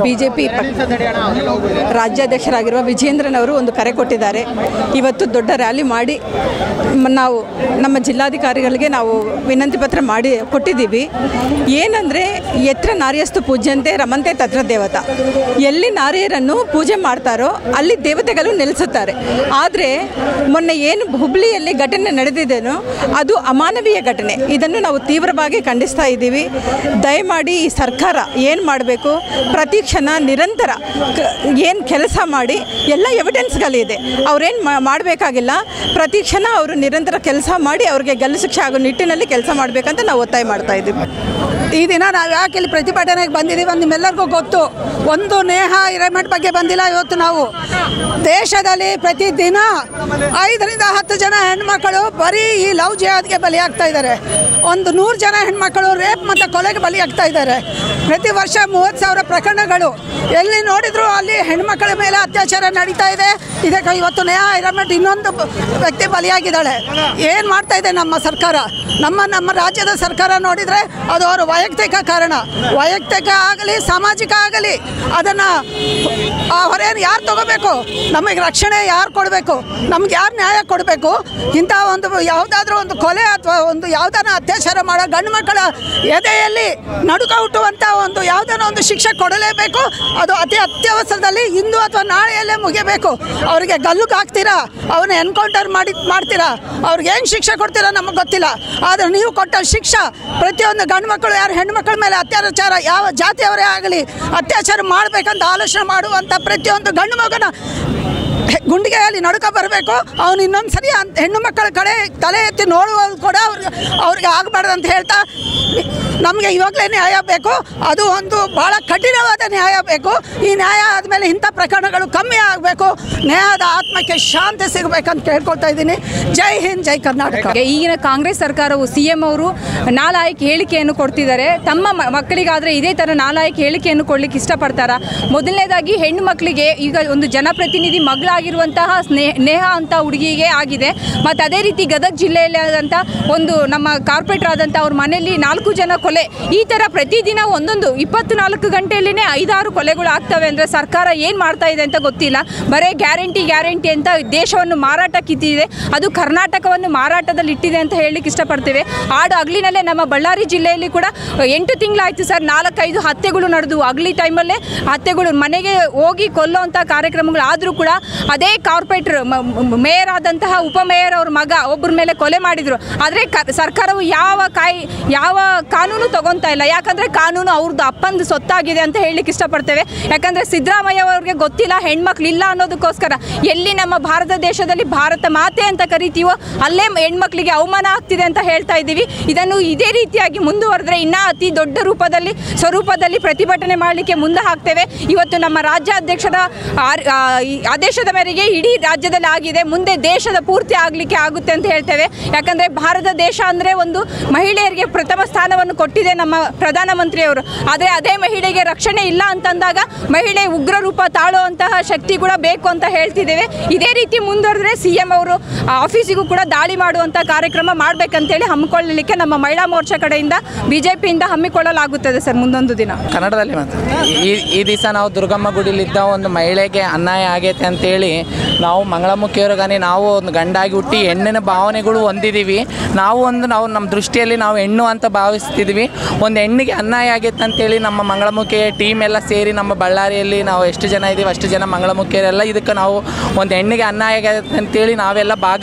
BJP ರಾಜ್ಯಾಧ್ಯಕ್ಷರಾಗಿರುವ ವಿಜೇಂದ್ರನವರು ಒಂದು ಕರೆ ಕೊಟ್ಟಿದ್ದಾರೆ. ಇವತ್ತು ದೊಡ್ಡ ರ್ಯಾಲಿ ಮಾಡಿ ನಾವು ನಮ್ಮ ಜಿಲ್ಲಾಧಿಕಾರಿಗಳಿಗೆ ನಾವು ವಿನಂತಿ ಪತ್ರ ಮಾಡಿ ಕೊಟ್ಟಿದ್ದೀವಿ. ಏನಂದರೆ ಯತ್ರ ನಾರ್ಯಸ್ತು ಪೂಜ್ಯಂತೆ ರಮಂತೆ ತತ್ರ ದೇವತಾ, ಎಲ್ಲಿ ನಾರಿಯರನ್ನು ಪೂಜೆ ಮಾಡ್ತಾರೋ ಅಲ್ಲಿ ದೇವತೆಗಳು ನೆಲೆಸುತ್ತಾರೆ. ಆದರೆ ಮೊನ್ನೆ ಏನು ಹುಬ್ಳಿಯಲ್ಲಿ ಘಟನೆ ನಡೆದಿದೆಯೋ ಅದು ಅಮಾನವೀಯ ಘಟನೆ. ಇದನ್ನು ನಾವು ತೀವ್ರವಾಗಿ ಖಂಡಿಸ್ತಾ ಇದ್ದೀವಿ. ದಯಮಾಡಿ ಈ ಸರ್ಕಾರ ಏನು ಮಾಡಬೇಕು, ಪ್ರತಿ ಕ್ಷಣ ನಿರಂತರ ಏನು ಕೆಲಸ ಮಾಡಿ ಎಲ್ಲ ಎವಿಡೆನ್ಸ್ಗಳಿದೆ, ಅವ್ರೇನು ಮಾಡಬೇಕಾಗಿಲ್ಲ. ಪ್ರತಿ ಕ್ಷಣ ಅವರು ನಿರಂತರ ಕೆಲಸ ಮಾಡಿ ಅವ್ರಿಗೆ ಗಲ್ಲು ಶಿಕ್ಷೆ ಆಗೋ ನಿಟ್ಟಿನಲ್ಲಿ ಕೆಲಸ ಮಾಡಬೇಕಂತ ನಾವು ಒತ್ತಾಯ ಮಾಡ್ತಾ ಇದ್ದೀವಿ. ಈ ದಿನ ನಾವು ಯಾಕೆ ಇಲ್ಲಿ ಪ್ರತಿಭಟನೆಗೆ ಬಂದಿದ್ದೀವಿ ಅಂತ ನಿಮ್ಮೆಲ್ಲರಿಗೂ ಗೊತ್ತು. ಒಂದು ನೇಹಾ ಹಿರೇಮಠ್ ಬಗ್ಗೆ ಬಂದಿಲ್ಲ. ಇವತ್ತು ನಾವು ದೇಶದಲ್ಲಿ ಪ್ರತಿದಿನ 5 ರಿಂದ 10 ಜನ ಹೆಣ್ಮಕ್ಕಳು ಬರೀ ಈ ಲವ್ ಜಿಹಾದ್ಗೆ ಬಲಿಯಾಗ್ತಾ ಇದ್ದಾರೆ. ಒಂದು 100 ಜನ ಹೆಣ್ಮಕ್ಕಳು ರೇಪ್ ಮತ್ತು ಕೊಲೆಗೆ ಬಲಿಯಾಗ್ತಾ ಇದ್ದಾರೆ. ಪ್ರತಿ ವರ್ಷ 30,000 ಪ್ರಕರಣಗಳು ಎಲ್ಲಿ ನೋಡಿದ್ರು ಅಲ್ಲಿ ಹೆಣ್ಮಕ್ಕಳ ಮೇಲೆ ಅತ್ಯಾಚಾರ ನಡೀತಾ ಇದೆ. ಇದಕ್ಕೆ ಇವತ್ತು ನೇಹಾ ಹಿರೇಮಠ್ ಇನ್ನೊಂದು ವ್ಯಕ್ತಿ ಬಲಿಯಾಗಿದ್ದಾಳೆ. ಏನು ಮಾಡ್ತಾ ಇದೆ ನಮ್ಮ ಸರ್ಕಾರ? ನಮ್ಮ ರಾಜ್ಯದ ಸರ್ಕಾರ ನೋಡಿದರೆ ಅದು ಅವರ ವೈಯಕ್ತಿಕ ಕಾರಣ, ವೈಯಕ್ತಿಕ ಆಗಲಿ ಸಾಮಾಜಿಕ ಆಗಲಿ, ಅದನ್ನು ಆ ಹೊರೆಯನ್ನು ಯಾರು ತಗೋಬೇಕು? ನಮಗೆ ರಕ್ಷಣೆ ಯಾರು ಕೊಡಬೇಕು? ನಮ್ಗೆ ಯಾರು ನ್ಯಾಯ ಕೊಡಬೇಕು? ಇಂಥ ಒಂದು ಯಾವುದಾದ್ರೂ ಒಂದು ಕೊಲೆ ಅಥವಾ ಒಂದು ಯಾವುದಾನ ಅತ್ಯಾಚಾರ ಮಾಡೋ ಗಂಡು ಮಕ್ಕಳ ಎದೆಯಲ್ಲಿ ನಡುಕ ಹುಟ್ಟುವಂಥ ಒಂದು ಯಾವುದಾನ ಒಂದು ಶಿಕ್ಷೆ ಕೊಡಲೇಬೇಕು. ಅದು ಅತಿ ಅತ್ಯವಸರದಲ್ಲಿ ಇಂದು ಅಥವಾ ನಾಳೆಯಲ್ಲೇ ಮುಗಿಯಬೇಕು. ಅವರಿಗೆ ಗಲ್ಲುಗೆ ಹಾಕ್ತೀರಾ, ಅವನ್ನ ಎನ್ಕೌಂಟರ್ ಮಾಡ್ತೀರಾ, ಅವ್ರಿಗೆ ಏನು ಶಿಕ್ಷೆ ಕೊಡ್ತೀರಾ ನಮಗೆ ಗೊತ್ತಿಲ್ಲ. ಆದರೆ ನೀವು ಕೊಟ್ಟ ಶಿಕ್ಷೆ ಪ್ರತಿಯೊಂದು ಗಂಡು ಮಕ್ಕಳು ಯಾರು ಹೆಣ್ಮಕ್ಳ ಮೇಲೆ ಅತ್ಯಾಚಾರ ಯಾವ ಜಾತಿಯವರೇ ಆಗಲಿ ಅತ್ಯಾಚಾರ ಮಾಡಬೇಕಂತ ಆಲೋಚನೆ ಮಾಡುವಂಥ ಪ್ರತಿಯೊಂದು ಗಂಡು ಮಗನ ಗುಂಡಿಗೆಯಲ್ಲಿ ನಡುಕ ಬರಬೇಕು. ಅವನು ಇನ್ನೊಂದು ಸರಿ ಹೆಣ್ಣು ಮಕ್ಕಳ ಕಡೆ ತಲೆ ಎತ್ತಿ ನೋಡುವುದು ಕೂಡ ಅವ್ರಿಗೆ ಆಗಬಾರ್ದು ಅಂತ ಹೇಳ್ತಾ, ನಮಗೆ ಇವಾಗಲೇ ನ್ಯಾಯ ಬೇಕು. ಅದು ಒಂದು ಭಾಳ ಕಠಿಣವಾದ ನ್ಯಾಯ ಬೇಕು. ಈ ನ್ಯಾಯ ಆದಮೇಲೆ ಇಂಥ ಪ್ರಕರಣಗಳು ಕಮ್ಮಿ ಆಗಬೇಕು. ನ್ಯಾಯದ ಆತ್ಮಕ್ಕೆ ಶಾಂತಿ ಸಿಗಬೇಕಂತ ಕೇಳ್ಕೊಳ್ತಾ ಇದ್ದೀನಿ. ಜೈ ಹಿಂದ್, ಜೈ ಕರ್ನಾಟಕ. ಈಗಿನ ಕಾಂಗ್ರೆಸ್ ಸರ್ಕಾರವು CM ಅವರು ನಾಲಾಯಕ ಹೇಳಿಕೆಯನ್ನು ಕೊಡ್ತಿದ್ದಾರೆ. ತಮ್ಮ ಮಕ್ಕಳಿಗಾದರೆ ಇದೇ ಥರ ನಾಲಾಯಕ ಹೇಳಿಕೆಯನ್ನು ಕೊಡ್ಲಿಕ್ಕೆ ಇಷ್ಟಪಡ್ತಾರ? ಮೊದಲನೇದಾಗಿ ಹೆಣ್ಣು ಮಕ್ಕಳಿಗೆ ಈಗ ಒಂದು ಜನಪ್ರತಿನಿಧಿ ಮಗಳಾಗಿರುವಂತಹ ನೇಹಾ ಅಂತ ಹುಡುಗಿಗೆ ಆಗಿದೆ. ಮತ್ತು ಅದೇ ರೀತಿ ಗದಗ ಜಿಲ್ಲೆಯಲ್ಲಿ ಆದಂಥ ಒಂದು ನಮ್ಮ ಕಾರ್ಪೊರೇಟರ್ ಆದಂಥ ಅವ್ರ ಮನೆಯಲ್ಲಿ 4 ಜನ ಕೊಲೆ. ಈ ಥರ ಪ್ರತಿದಿನ ಒಂದೊಂದು 24 ಗಂಟೆಯಲ್ಲೇ 5-6 ಕೊಲೆಗಳು ಆಗ್ತವೆ ಅಂದರೆ ಸರ್ಕಾರ ಏನು ಮಾಡ್ತಾ ಇದೆ ಅಂತ ಗೊತ್ತಿಲ್ಲ. ಬರೀ ಗ್ಯಾರಂಟಿ ಅಂತ ದೇಶವನ್ನು ಮಾರಾಟಕ್ಕಿಟ್ಟಿದೆ, ಅದು ಕರ್ನಾಟಕವನ್ನು ಮಾರಾಟದಲ್ಲಿ ಇಟ್ಟಿದೆ ಅಂತ ಹೇಳಲಿಕ್ಕೆ ಇಷ್ಟಪಡ್ತೇವೆ. ಆಡು ಹಗಲಿನಲ್ಲೇ ನಮ್ಮ ಬಳ್ಳಾರಿ ಜಿಲ್ಲೆಯಲ್ಲಿ ಕೂಡ 8 ತಿಂಗಳಾಯಿತು ಸರ್, 4-5 ಹತ್ಯೆಗಳು ನಡೆದು ಹಗಲಿ ಟೈಮಲ್ಲೇ ಹತ್ಯೆಗಳು ಮನೆಗೆ ಹೋಗಿ ಕೊಲ್ಲೋವಂಥ ಕಾರ್ಯಕ್ರಮಗಳು ಆದರೂ ಕೂಡ ಅದೇ ಕಾರ್ಪೊರೇಟರ್ ಮೇಯರ್ ಆದಂತಹ ಉಪಮೇಯರ್ ಅವ್ರ ಮಗ ಒಬ್ಬರ ಮೇಲೆ ಕೊಲೆ ಮಾಡಿದರು. ಆದರೆ ಸರ್ಕಾರವು ಯಾವ ಕಾನೂನು ತಗೊತಾ ಇಲ್ಲ. ಯಾಕಂದರೆ ಕಾನೂನು ಅವ್ರದ್ದು ಅಪ್ಪಂದು ಸೊತ್ತಾಗಿದೆ ಅಂತ ಹೇಳಲಿಕ್ಕೆ ಇಷ್ಟಪಡ್ತೇವೆ. ಯಾಕಂದರೆ ಸಿದ್ದರಾಮಯ್ಯ ಅವ್ರಿಗೆ ಗೊತ್ತಿಲ್ಲ ಹೆಣ್ಮಕ್ಳು ಇಲ್ಲ ಅನ್ನೋದಕ್ಕೋಸ್ಕರ ಎಲ್ಲಿ ನಮ್ಮ ಭಾರತ ದೇಶದಲ್ಲಿ ಭಾರತ ಮಾತೆ ಅಂತ ಕರಿತೀವೋ ಅಲ್ಲೇ ಹೆಣ್ಮಕ್ಳಿಗೆ ಅವಮಾನ ಆಗ್ತಿದೆ ಅಂತ ಹೇಳ್ತಾ ಇದ್ದೀವಿ. ಇದನ್ನು ಇದೇ ರೀತಿಯಾಗಿ ಮುಂದುವರೆದ್ರೆ ಇನ್ನೂ ಅತಿ ದೊಡ್ಡ ಸ್ವರೂಪದಲ್ಲಿ ಪ್ರತಿಭಟನೆ ಮಾಡಲಿಕ್ಕೆ ಮುಂದೆ ಹಾಕ್ತೇವೆ. ಇವತ್ತು ನಮ್ಮ ರಾಜ್ಯಾಧ್ಯಕ್ಷರ ಆದೇಶದ ಮೇರೆಗೆ ಇಡೀ ರಾಜ್ಯದಲ್ಲಿ ಆಗಿದೆ, ಮುಂದೆ ದೇಶದ ಪೂರ್ತಿ ಆಗಲಿಕ್ಕೆ ಆಗುತ್ತೆ ಅಂತ ಹೇಳ್ತೇವೆ. ಯಾಕಂದರೆ ಭಾರತ ದೇಶ ಅಂದರೆ ಒಂದು ಮಹಿಳೆಯರಿಗೆ ಪ್ರಥಮ ಸ್ಥಾನವನ್ನು ಕೊಟ್ಟಿದೆ ನಮ್ಮ ಪ್ರಧಾನಮಂತ್ರಿಯವರು. ಆದರೆ ಅದೇ ಮಹಿಳೆಗೆ ರಕ್ಷಣೆ ಇಲ್ಲ ಅಂತಂದಾಗ ಮಹಿಳೆ ಉಗ್ರ ರೂಪ ತಾಳುವಂತಹ ಶಕ್ತಿ ಕೂಡ ಬೇಕು ಅಂತ ಹೇಳ್ತಿದ್ದೇವೆ. ಇದೇ ರೀತಿ ಮುಂದುವರೆದ್ರೆ CM ಅವರು ಆಫೀಸಿಗೂ ಕೂಡ ದಾಳಿ ಮಾಡುವಂಥ ಕಾರ್ಯಕ್ರಮ ಮಾಡಬೇಕಂತೇಳಿ ಹಮ್ಮಿಕೊಳ್ಳಲಿಕ್ಕೆ ನಮ್ಮ ಮಹಿಳಾ ಮೋರ್ಚಾ ಕಡೆಯಿಂದ BJPಯಿಂದ ಹಮ್ಮಿಕೊಳ್ಳಲಾಗುತ್ತದೆ ಸರ್ ಮುಂದೊಂದು ದಿನ. ಕನ್ನಡದಲ್ಲಿ ಈ ದಿವಸ ನಾವು ದುರ್ಗಮ್ಮ ಗುಡಿಲಿದ್ದ ಒಂದು ಮಹಿಳೆಗೆ ಅನ್ಯಾಯ ಆಗೈತೆ ಅಂತೇಳಿ ನಾವು ಮಂಗಳಮುಖಿಯವರಿಗಾನೆ ನಾವು ಒಂದು ಗಂಡಾಗಿ ಹುಟ್ಟಿ ಹೆಣ್ಣಿನ ಭಾವನೆಗಳು ಹೊಂದಿದ್ದೀವಿ. ನಾವು ನಮ್ಮ ದೃಷ್ಟಿಯಲ್ಲಿ ನಾವು ಹೆಣ್ಣು ಅಂತ ಭಾವಿಸ್ತಿದ್ವಿ. ಒಂದು ಹೆಣ್ಣಿಗೆ ಅನ್ಯಾಯ ಆಗೈತೆ ಅಂತೇಳಿ ನಮ್ಮ ಮಂಗಳಮುಖಿ ಟೀಮ್ ಎಲ್ಲ ಸೇರಿ ನಮ್ಮ ಬಳ್ಳಾರಿಯಲ್ಲಿ ನಾವು ಎಷ್ಟು ಜನ ಇದ್ದೀವಿ ಅಷ್ಟು ಜನ ಮಂಗಳಮುಖಿಯರೆಲ್ಲ ಇದಕ್ಕೆ ನಾವು ಒಂದು ಹೆಣ್ಣಿಗೆ ಅನ್ಯಾಯ ಆಗೈತೆ ಅಂತೇಳಿ ನಾವೆಲ್ಲ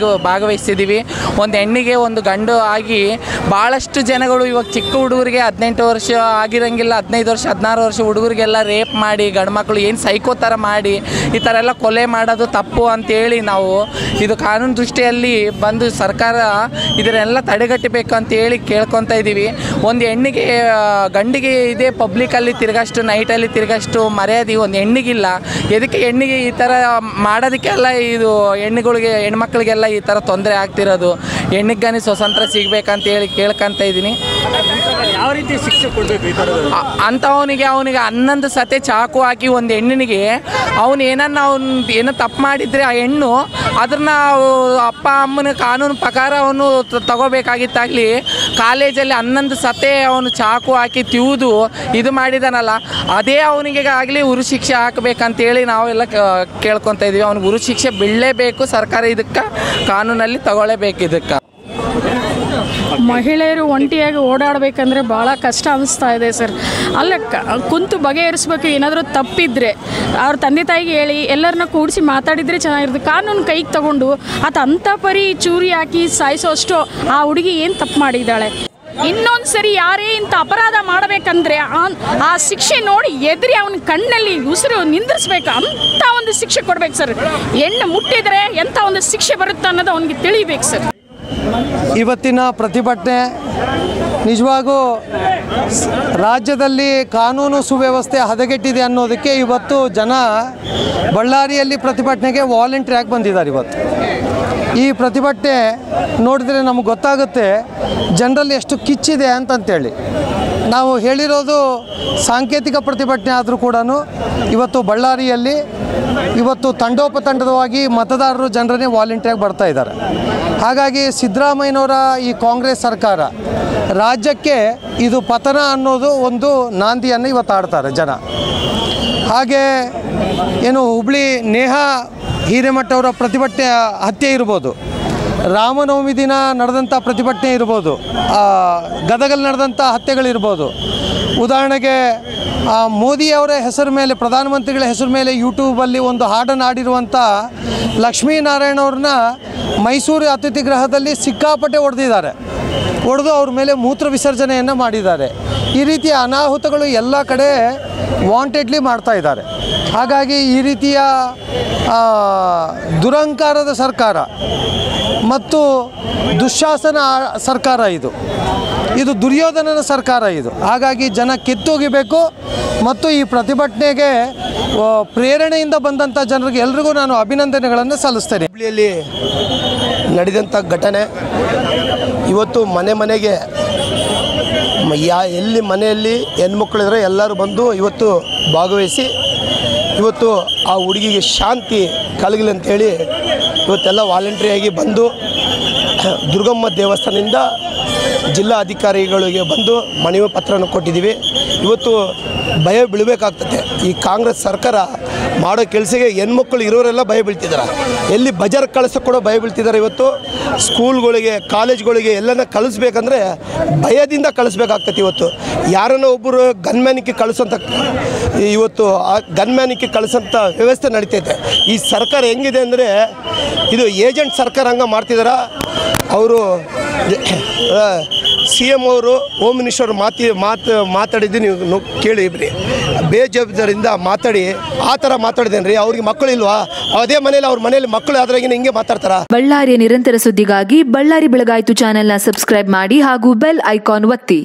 ಭಾಗವಹಿಸಿದ್ದೀವಿ. ಒಂದು ಹೆಣ್ಣಿಗೆ ಒಂದು ಗಂಡು ಆಗಿ ಭಾಳಷ್ಟು ಜನಗಳು ಇವಾಗ ಚಿಕ್ಕ ಹುಡುಗರಿಗೆ 18 ವರ್ಷ ಆಗಿರೋಂಗಿಲ್ಲ, 15 ವರ್ಷ 16 ವರ್ಷ ಹುಡುಗರಿಗೆಲ್ಲ ರೇಪ್ ಮಾಡಿ ಗಂಡು ಮಕ್ಕಳು ಏನು ಸೈಕೋ ಥರ ಮಾಡಿ ಈ ಥರ ಎಲ್ಲ ಕೊಲೆ ಮಾಡೋದು ತಪ್ಪು ಅಂತೇಳಿ ನಾವು ಇದು ಕಾನೂನು ದೃಷ್ಟಿಯಲ್ಲಿ ಬಂದು ಸರ್ಕಾರ ಇದನ್ನೆಲ್ಲ ತಡೆಗಟ್ಟಬೇಕು ಅಂತೇಳಿ ಕೇಳ್ಕೊತಾ ಇದ್ದೀವಿ. ಒಂದು ಹೆಣ್ಣಿಗೆ ಗಂಡಿಗೆ ಇದೇ ಪಬ್ಲಿಕಲ್ಲಿ ತಿರುಗಷ್ಟು ನೈಟಲ್ಲಿ ತಿರುಗಷ್ಟು ಮರ್ಯಾದೆ ಒಂದು ಹೆಣ್ಣಿಗಿಲ್ಲ. ಎದಕ್ಕೆ ಹೆಣ್ಣಿಗೆ ಈ ಥರ ಮಾಡೋದಕ್ಕೆಲ್ಲ ಇದು ಹೆಣ್ಮಕ್ಳಿಗೆಲ್ಲ ಈ ಥರ ತೊಂದರೆ ಆಗ್ತಿರೋದು. ಹೆಣ್ಣಿಗೆ ಸ್ವತಂತ್ರ ಸಿಗಬೇಕಂತೇಳಿ ಕೇಳ್ಕೊಂತ ಇದ್ದೀನಿ. ಯಾವ ರೀತಿ ಶಿಕ್ಷೆ ಕೊಡಬೇಕು ಈ ಥರ ಅಂಥವನಿಗೆ 11 ಸತೆ ಚಾಕು ಹಾಕಿ ಒಂದು ಹೆಣ್ಣಿನಿಗೆ ಅವನು ಏನೋ ತಪ್ಪು ಮಾಡಿದರೆ ಆ ಹೆಣ್ಣು ಅದನ್ನ ಅಪ್ಪ ಅಮ್ಮನ ಕಾನೂನು ಪ್ರಕಾರ ಅವನು ತಗೋಬೇಕಾಗಿತ್ತಾಗಲಿ. ಕಾಲೇಜಲ್ಲಿ 11 ಸತೆ ಅವನು ಚಾಕು ಹಾಕಿ ತಿವಿದು ಇದು ಮಾಡಿದಾನಲ್ಲ, ಅದೇ ಅವನಿಗೆ ಆಗಲಿ ಉರು ಶಿಕ್ಷೆ ಹಾಕಬೇಕಂತೇಳಿ ನಾವೆಲ್ಲ ಕೇಳ್ಕೊತಾ ಇದ್ದೀವಿ. ಅವ್ನಿಗೆ ಉರು ಶಿಕ್ಷೆ ಬೀಳಲೇಬೇಕು. ಸರ್ಕಾರ ಇದಕ್ಕೆ ಕಾನೂನಲ್ಲಿ ತಗೊಳ್ಳೇಬೇಕು. ಇದಕ್ಕೆ ಮಹಿಳೆಯರು ಒಂಟಿಯಾಗಿ ಓಡಾಡಬೇಕಂದ್ರೆ ಭಾಳ ಕಷ್ಟ ಅನಿಸ್ತಾ ಇದೆ ಸರ್. ಅಲ್ಲ ಕುಂತು ಬಗೆಹರಿಸ್ಬೇಕು. ಏನಾದರೂ ತಪ್ಪಿದ್ರೆ ಅವ್ರ ತಂದೆ ತಾಯಿಗೆ ಹೇಳಿ ಎಲ್ಲರನ್ನ ಕೂಡಿಸಿ ಮಾತಾಡಿದರೆ ಚೆನ್ನಾಗಿರುತ್ತೆ. ಕಾನೂನು ಕೈಗೆ ತಗೊಂಡು ಅಂಥ ಪರಿ ಚೂರಿ ಹಾಕಿ ಸಾಯಿಸೋಷ್ಟು ಆ ಹುಡುಗಿ ಏನು ತಪ್ಪು ಮಾಡಿದ್ದಾಳೆ. ಇನ್ನೊಂದು ಸರಿ ಯಾರೇ ಇಂಥ ಅಪರಾಧ ಮಾಡಬೇಕಂದ್ರೆ ಆ ಶಿಕ್ಷೆ ನೋಡಿ ಎದುರಿ ಅವನ ಕಣ್ಣಲ್ಲಿ ಉಸಿರು ನಿಂದಿರಿಸ್ಬೇಕು. ಅಂಥ ಒಂದು ಶಿಕ್ಷೆ ಕೊಡ್ಬೇಕು ಸರ್. ಹೆಣ್ಣು ಮುಟ್ಟಿದರೆ ಎಂಥ ಒಂದು ಶಿಕ್ಷೆ ಬರುತ್ತೆ ಅನ್ನೋದು ಅವನಿಗೆ ತಿಳಿಬೇಕು ಸರ್. ಇವತ್ತಿನ ಪ್ರತಿಭಟನೆ ನಿಜವಾಗೂ ರಾಜ್ಯದಲ್ಲಿ ಕಾನೂನು ಸುವ್ಯವಸ್ಥೆ ಹದಗೆಟ್ಟಿದೆ ಅನ್ನೋದಕ್ಕೆ ಇವತ್ತು ಜನ ಬಳ್ಳಾರಿಯಲ್ಲಿ ಪ್ರತಿಭಟನೆಗೆ ವಾಲಂಟಿಯರ್ ಬಂದಿದ್ದಾರೆ. ಇವತ್ತು ಈ ಪ್ರತಿಭಟನೆ ನೋಡಿದರೆ ನಮಗೆ ಗೊತ್ತಾಗುತ್ತೆ ಜನರಲ್ಲಿ ಎಷ್ಟು ಕಿಚ್ಚಿದೆ ಅಂತಂತೇಳಿ. ನಾವು ಹೇಳಿರೋದು ಸಾಂಕೇತಿಕ ಪ್ರತಿಭಟನೆ ಆದರೂ ಕೂಡ ಇವತ್ತು ಬಳ್ಳಾರಿಯಲ್ಲಿ ಇವತ್ತು ತಂಡೋಪತಂಡವಾಗಿ ಮತದಾರರು ಜನರನ್ನೇ ವಾಲಂಟಿಯರ್ ಬರ್ತಾ ಇದ್ದಾರೆ. ಹಾಗಾಗಿ ಸಿದ್ದರಾಮಯ್ಯನವರ ಈ ಕಾಂಗ್ರೆಸ್ ಸರ್ಕಾರ ರಾಜ್ಯಕ್ಕೆ ಇದು ಪತನ ಅನ್ನೋದು ಒಂದು ನಾಂದಿಯನ್ನು ಇವತ್ತು ಆಡ್ತಾರೆ ಜನ. ಹಾಗೆ ಏನು ಹುಬ್ಳಿ ನೇಹಾ ಹಿರೇಮಠ ಅವರ ಪ್ರತಿಭಟನೆ ಹತ್ಯೆ ಇರ್ಬೋದು, ರಾಮನವಮಿ ದಿನ ನಡೆದಂಥ ಪ್ರತಿಭಟನೆ ಇರ್ಬೋದು, ಗದಗಲ್ಲಿ ನಡೆದಂಥ ಹತ್ಯೆಗಳಿರ್ಬೋದು. ಉದಾಹರಣೆಗೆ ಮೋದಿಯವರ ಹೆಸರು ಮೇಲೆ, ಪ್ರಧಾನಮಂತ್ರಿಗಳ ಹೆಸರು ಮೇಲೆ ಯೂಟ್ಯೂಬಲ್ಲಿ ಒಂದು ಹಾಡನ್ನು ಹಾಡಿರುವಂಥ ಲಕ್ಷ್ಮೀನಾರಾಯಣವ್ರನ್ನ ಮೈಸೂರು ಅತಿಥಿ ಗೃಹದಲ್ಲಿ ಸಿಕ್ಕಾಪಟ್ಟೆ ಹೊಡೆದು ಅವ್ರ ಮೇಲೆ ಮೂತ್ರ ವಿಸರ್ಜನೆಯನ್ನು ಮಾಡಿದ್ದಾರೆ. ಈ ರೀತಿಯ ಅನಾಹುತಗಳು ಎಲ್ಲ ಕಡೆ ವಾಂಟೆಡ್ಲಿ ಮಾಡ್ತಾ ಇದ್ದಾರೆ. ಹಾಗಾಗಿ ಈ ರೀತಿಯ ದುರಂಕಾರದ ಸರ್ಕಾರ ಮತ್ತು ದುಶ್ಯಾಸನ ಸರ್ಕಾರ ಇದು ದುರ್ಯೋಧನನ ಸರ್ಕಾರ ಇದು. ಹಾಗಾಗಿ ಜನ ಕಿತ್ತೋಗಿಬೇಕು. ಮತ್ತು ಈ ಪ್ರತಿಭಟನೆಗೆ ಪ್ರೇರಣೆಯಿಂದ ಬಂದಂಥ ಜನರಿಗೆ ಎಲ್ರಿಗೂ ನಾನು ಅಭಿನಂದನೆಗಳನ್ನು ಸಲ್ಲಿಸ್ತೇನೆ. ಹುಬ್ಳಿಯಲ್ಲಿ ನಡೆದಂಥ ಘಟನೆ ಇವತ್ತು ಮನೆಗೆ ಎಲ್ಲಿ ಮನೆಯಲ್ಲಿ ಹೆಣ್ಮಕ್ಳಿದ್ರೆ ಎಲ್ಲರೂ ಬಂದು ಇವತ್ತು ಭಾಗವಹಿಸಿ ಇವತ್ತು ಆ ಹುಡುಗಿಗೆ ಶಾಂತಿ ಕಲಗಲಿ ಅಂತೇಳಿ ಇವತ್ತೆಲ್ಲ ವಾಲಂಟ್ರಿಯಾಗಿ ಬಂದು ದುರ್ಗಮ್ಮ ದೇವಸ್ಥಾನದಿಂದ ಜಿಲ್ಲಾ ಅಧಿಕಾರಿಗಳಿಗೆ ಬಂದು ಮನವಿ ಪತ್ರವನ್ನು ಕೊಟ್ಟಿದ್ದೀವಿ. ಇವತ್ತು ಭಯ ಬೀಳಬೇಕಾಗ್ತದೆ. ಈ ಕಾಂಗ್ರೆಸ್ ಸರ್ಕಾರ ಮಾಡೋ ಕೆಲಸಕ್ಕೆ ಹೆಣ್ಮಕ್ಳು ಇರೋರೆಲ್ಲ ಭಯ ಬೀಳ್ತಿದ್ದಾರೆ. ಎಲ್ಲಿ ಬಜಾರ್ ಕಳಿಸೋಕೆ ಕೂಡ ಭಯ ಬೀಳ್ತಿದ್ದಾರೆ. ಇವತ್ತು ಸ್ಕೂಲ್ಗಳಿಗೆ ಕಾಲೇಜ್ಗಳಿಗೆ ಎಲ್ಲನ ಕಳಿಸ್ಬೇಕಂದ್ರೆ ಭಯದಿಂದ ಕಳಿಸ್ಬೇಕಾಗ್ತದೆ. ಇವತ್ತು ಯಾರನ್ನೋ ಒಬ್ಬರು ಗನ್ಮ್ಯಾನಿಗೆ ಕಳಿಸೋಂಥ ಇವತ್ತು ಆ ಗನ್ಮ್ಯಾನಿಗೆ ಕಳಿಸೋಂಥ ವ್ಯವಸ್ಥೆ ನಡೀತೈತೆ. ಈ ಸರ್ಕಾರ ಹೆಂಗಿದೆ ಅಂದರೆ ಇದು ಏಜೆಂಟ್ ಸರ್ಕಾರ ಹಂಗೆ ಮಾಡ್ತಿದ್ದಾರೆ. ಅವರು CM ಅವರು ಹೋಮ್ ಮಿನಿಸ್ಟರ್ ಮಾತಾಡಿದ್ದು ನೀವು ಕೇಳಿಬ್ರಿ. ಬೇಜವಾಬ್ದಾರಿಯಿಂದ ಮಾತಾಡಿ ಆ ಥರ ಮಾತಾಡಿದೇನೆ ರೀ. ಅವ್ರಿಗೆ ಮಕ್ಕಳಿಲ್ವಾ? ಅದೇ ಮನೇಲಿ ಅವ್ರ ಮನೇಲಿ ಮಕ್ಕಳು ಆದ್ರಾಗಿನ ಹಿಂಗೆ ಮಾತಾಡ್ತಾರ. ಬಳ್ಳಾರಿಯ ನಿರಂತರ ಸುದ್ದಿಗಾಗಿ ಬಳ್ಳಾರಿ ಬೆಳಗಾಯಿತು ಚಾನೆಲ್ನ ಸಬ್ಸ್ಕ್ರೈಬ್ ಮಾಡಿ ಹಾಗೂ ಬೆಲ್ ಐಕಾನ್ ಒತ್ತಿ.